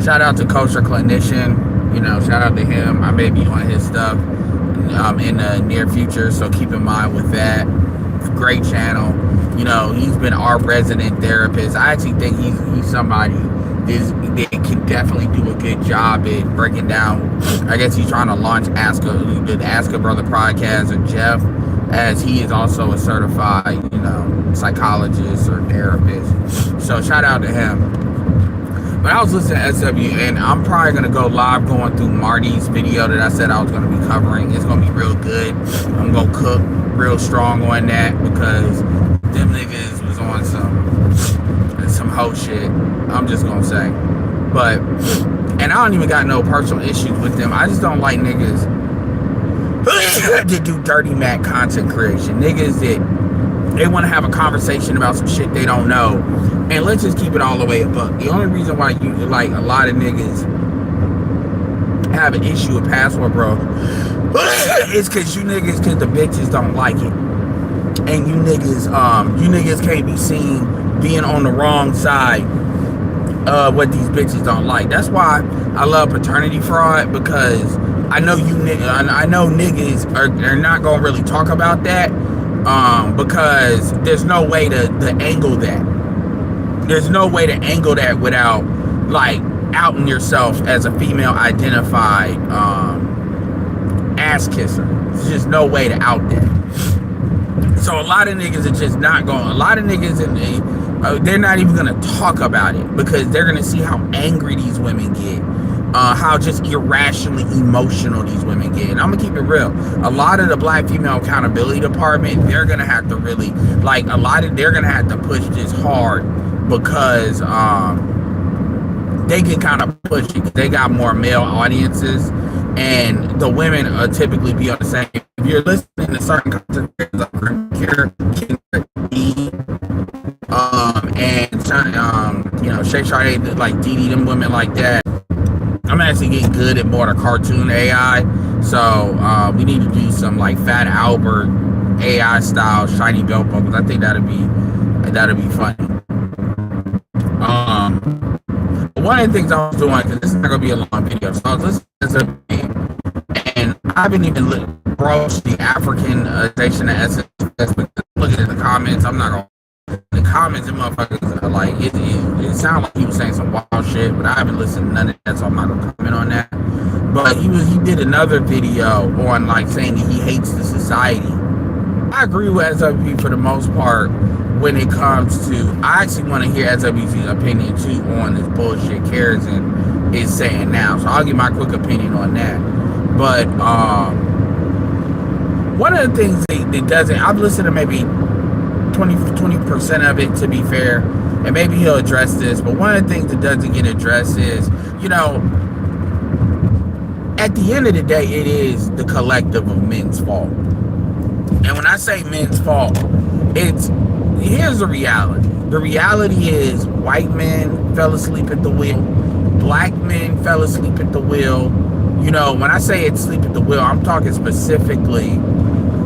Shout out to Kosher Clinician. Shout out to him. I may be on his stuff in the near future, so keep in mind with that. Great channel. He's been our resident therapist. I actually think he's somebody that can definitely do a good job at breaking down. I guess he's trying to launch the Ask a Brother podcast with Jeff, as he is also a certified, psychologist or therapist. So shout out to him. But I was listening to SW, and I'm probably going to go live going through Marty's video that I said I was going to be covering. It's going to be real good. I'm going to cook real strong on that, because them niggas was on some hoe shit. I'm just going to say. But, and I don't even got no personal issues with them. I just don't like niggas that do dirty Mac content creation. Niggas that they want to have a conversation about some shit they don't know. And let's just keep it all the way above. The only reason why you like a lot of niggas have an issue with Passport Bro is because the bitches don't like it. And you niggas can't be seen being on the wrong side of what these bitches don't like. That's why I love paternity fraud, because I know niggas are not gonna really talk about that, because there's no way to angle that. There's no way to angle that without like outing yourself as a female identified ass kisser. There's just no way to out that. So a lot of niggas are just not going. A lot of niggas they're not even gonna talk about it, because they're gonna see how angry these women get. How just irrationally emotional these women get. And I'm gonna keep it real. A lot of the Black Female Accountability Department, they're gonna have to really they're gonna have to push this hard, because they can kind of push it. They got more male audiences, and the women typically be on the same. If you're listening to certain content creators like and Shay Sade, like Didi, them women like that, I'm actually getting good at more the cartoon AI. So we need to do some like Fat Albert AI style shiny belt buckles. I think that'd be funny. One of the things I was doing, because this is not gonna be a long video, so I was listening to something, and I haven't even broached the Africanization of essence, but looking at the comments, I'm not gonna. The comments and motherfuckers are like, it sounds like he was saying some wild shit, but I haven't listened to none of that, so I'm not gonna comment on that. But he did another video on like saying that he hates the society. I agree with SWP for the most part when it comes to. I actually want to hear SWP's opinion too on this bullshit Kerrison is saying now. So I'll give my quick opinion on that. But one of the things that doesn't, I've listened to maybe 20% of it, to be fair, and maybe he'll address this, but one of the things that doesn't get addressed is, at the end of the day, it is the collective of men's fault. And when I say men's fault, here's the reality. The reality is white men fell asleep at the wheel. Black men fell asleep at the wheel. When I say it's sleep at the wheel, I'm talking specifically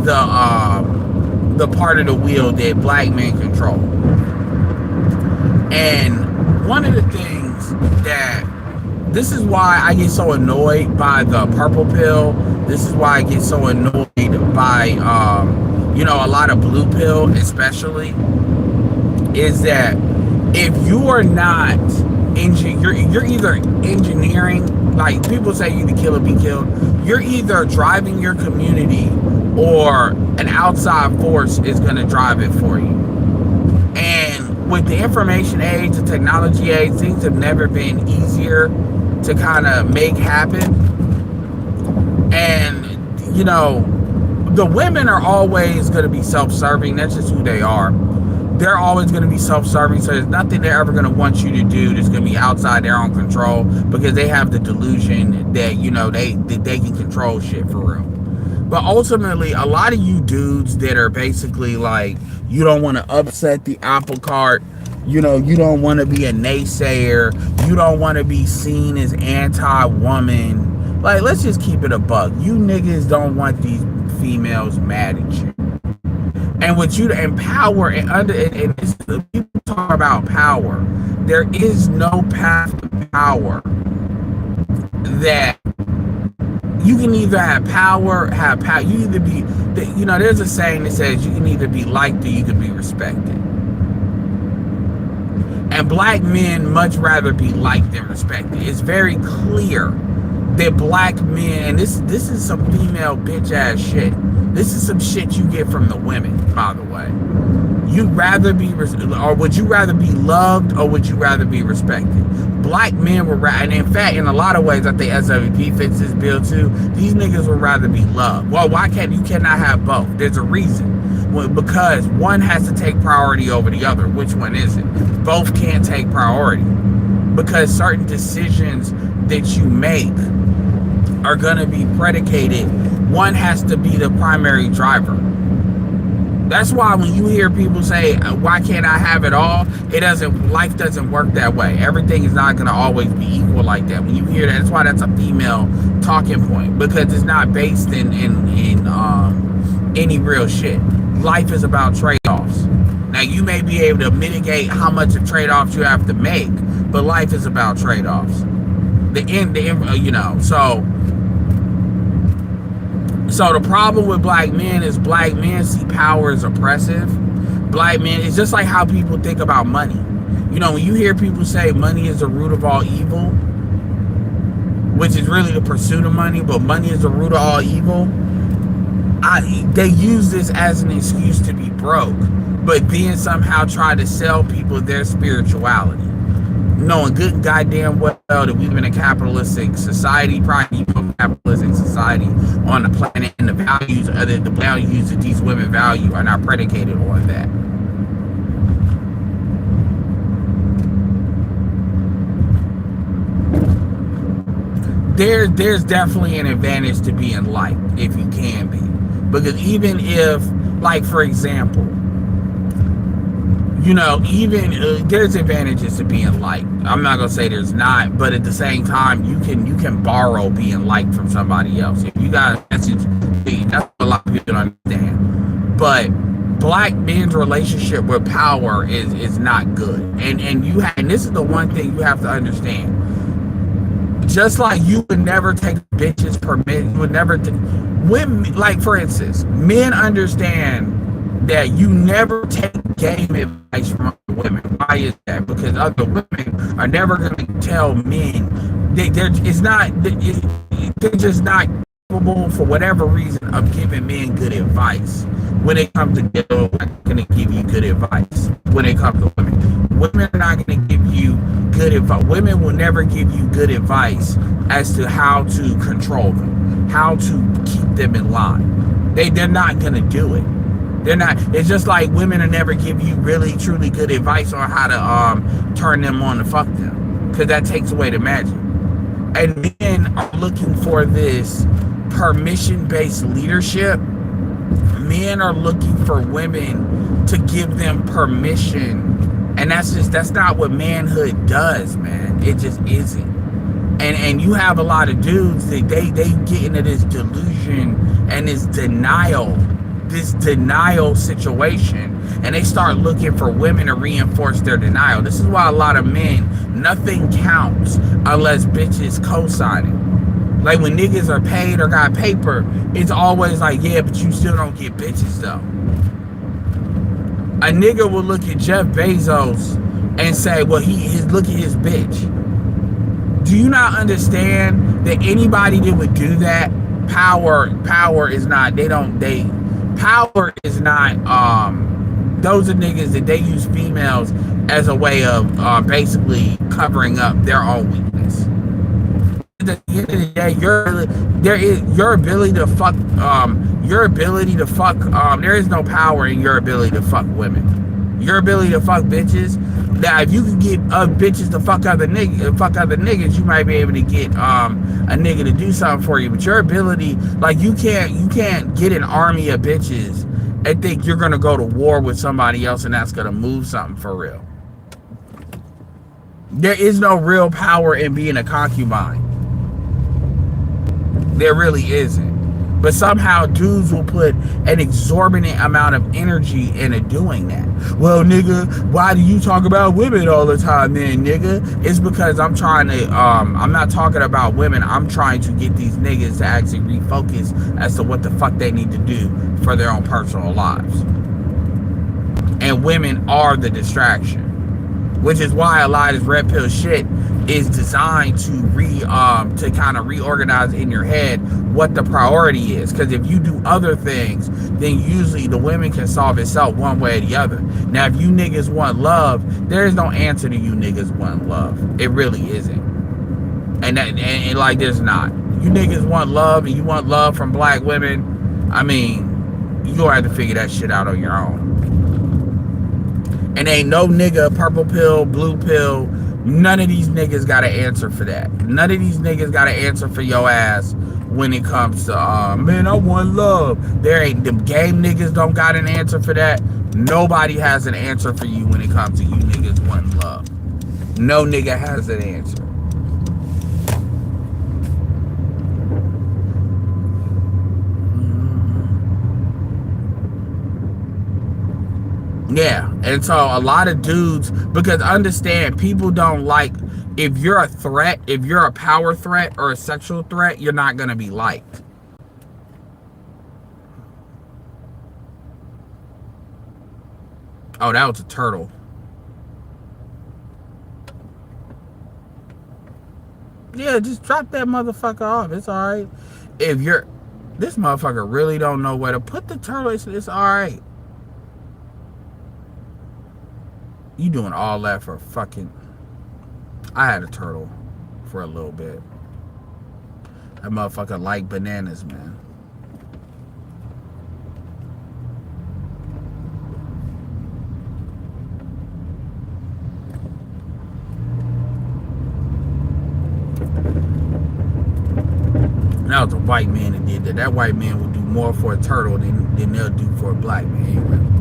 the part of the wheel that black men control. And one of the things this is why I get so annoyed by the purple pill. This is why I get so annoyed by, a lot of blue pill, especially, is that if you are not, you're either engineering, like people say you to kill or be killed, you're either driving your community or an outside force is going to drive it for you. And with the information age, the technology age, things have never been easier to kind of make happen. And, the women are always going to be self-serving. That's just who they are. They're always going to be self-serving, so there's nothing they're ever going to want you to do that's going to be outside their own control, because they have the delusion that they can control shit for real. But ultimately, a lot of you dudes that are basically like, you don't want to upset the apple cart, you don't want to be a naysayer, you don't want to be seen as anti-woman. Like, let's just keep it a buck. You niggas don't want these females mad at you. And with you to empower and people talk about power. There is no path to power that you can either have power, you either be, there's a saying that says you can either be liked or you can be respected. And black men much rather be liked than respected. It's very clear that black men, and this is some female bitch ass shit. This is some shit you get from the women, by the way. You'd rather be, or would you rather be loved, or would you rather be respected? Black men would rather, and in fact, in a lot of ways, I think SWP fits this bill too. These niggas would rather be loved. Well, you cannot have both? There's a reason. Well, because one has to take priority over the other. Which one is it? Both can't take priority. Because certain decisions that you make are gonna be predicated. One has to be the primary driver. That's why when you hear people say, why can't I have it all? Life doesn't work that way. Everything is not going to always be equal like that. When you hear that, that's why that's a female talking point, because it's not based in any real shit. Life is about trade-offs. Now, you may be able to mitigate how much of trade-offs you have to make, but life is about trade-offs. So the problem with black men is black men see power as oppressive. Black men, it's just like how people think about money. When you hear people say money is the root of all evil, which is really the pursuit of money, but money is the root of all evil, they use this as an excuse to be broke, but then somehow try to sell people their spirituality. Knowing good and goddamn well that we live in a capitalistic society, probably capitalistic society on the planet, and the values that these women value are not predicated on that. There's definitely an advantage to being liked if you can be, because even if, like, for example, there's advantages to being liked. I'm not gonna say there's not, but at the same time, you can borrow being liked from somebody else. If you got a message, that's what a lot of people don't understand. But black men's relationship with power is not good, and this is the one thing you have to understand. Just like you would never take bitches permission, you would never women, like, for instance, men understand that you never take game advice from other women. Why is that? Because other women are never going to tell men they're just not capable, for whatever reason, of giving men good advice. When it comes to they're not going to give you good advice. When it comes to women are not going to give you good advice. Women will never give you good advice as to how to control them, how to keep them in line. They're not going to do it. They're not. It's just like women will never give you really, truly good advice on how to turn them on to fuck them, because that takes away the magic. And men are looking for this permission-based leadership. Men are looking for women to give them permission, and that's not what manhood does, man. It just isn't. And you have a lot of dudes that they get into this delusion and this denial situation, and they start looking for women to reinforce their denial. This is why a lot of men, nothing counts unless bitches co-sign it. Like when niggas are paid or got paper, it's always like, yeah, but you still don't get bitches though. A nigga will look at Jeff Bezos and say, well, look at his bitch. Do you not understand that anybody that would do that, power is not, power is not, those are niggas that they use females as a way of basically covering up their own weakness. At the end of the day, your ability to fuck, there is no power in your ability to fuck women. Your ability to fuck bitches, that if you can get bitches to fuck other niggas, you might be able to get a nigga to do something for you. But your ability, like, you can't get an army of bitches and think you're gonna go to war with somebody else and that's gonna move something for real. There is no real power in being a concubine. There really isn't. But somehow dudes will put an exorbitant amount of energy into doing that. Well, nigga, why do you talk about women all the time then, nigga? It's because I'm trying to, I'm not talking about women. I'm trying to get these niggas to actually refocus as to what the fuck they need to do for their own personal lives. And women are the distraction. Which is why a lot of this red pill shit is designed to kind of reorganize in your head what the priority is. Because if you do other things, then usually the women can solve itself one way or the other. Now, if you niggas want love, there is no answer to you niggas want love. It really isn't. And like, there's not. You niggas want love, and you want love from black women. I mean, you gonna have to figure that shit out on your own. And ain't no nigga, purple pill, blue pill, none of these niggas got an answer for that. None of these niggas got an answer for your ass when it comes to, man, I want love. There ain't, them game niggas don't got an answer for that. Nobody has an answer for you when it comes to you niggas wanting love. No nigga has an answer. Yeah, and so a lot of dudes, because understand, people don't like, if you're a threat, if you're a power threat or a sexual threat, you're not going to be liked. Oh, that was a turtle. Yeah, just drop that motherfucker off. It's alright. If you're, this motherfucker really don't know where to put the turtle, it's alright. You doing all that for fucking... I had a turtle for a little bit. That motherfucker liked bananas, man. That was a white man that did that. That white man would do more for a turtle than they'll do for a black man.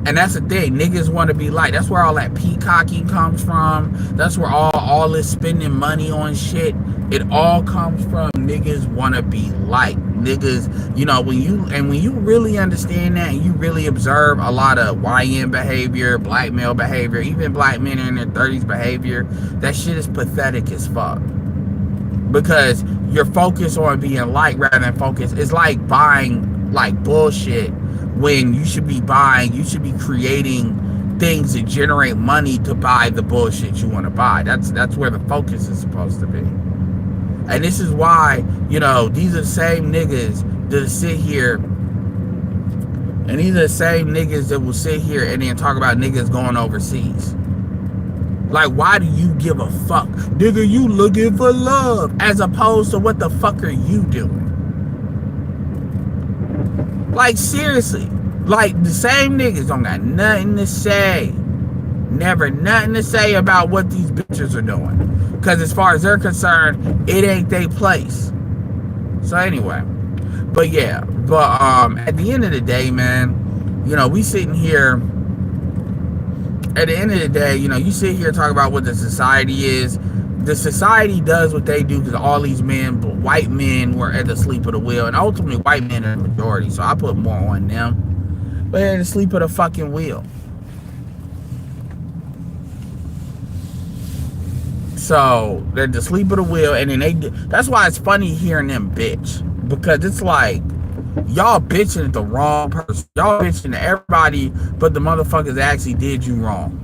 And that's the thing, niggas want to be liked. That's where all that peacocking comes from. That's where all this spending money on shit, it all comes from niggas want to be liked. Niggas, you know, when you really understand that, and you really observe a lot of YN behavior, black male behavior, even black men in their 30s behavior, that shit is pathetic as fuck. Because you're focused on being liked rather than focused. It's like buying like bullshit when you should be creating things that generate money to buy the bullshit you want to buy. That's where the focus is supposed to be. And this is why, you know, these are the same niggas that sit here, and these are the same niggas that will sit here and then talk about niggas going overseas. Like, why do you give a fuck? Nigga, you looking for love, as opposed to what the fuck are you doing? Like, seriously, like, the same niggas don't got nothing to say. Never nothing to say about what these bitches are doing. Because as far as they're concerned, it ain't their place. So anyway, but yeah, at the end of the day, man, you know, we sitting here, at the end of the day, you know, you sit here and talk about what the society is. The society does what they do because all these men, white men, were at the sleep of the wheel. And ultimately, white men are the majority, so I put more on them. But they're at the sleep of the fucking wheel. So, they're at the sleep of the wheel, and then that's why it's funny hearing them bitch. Because it's like, y'all bitching at the wrong person. Y'all bitching at everybody, but the motherfuckers actually did you wrong.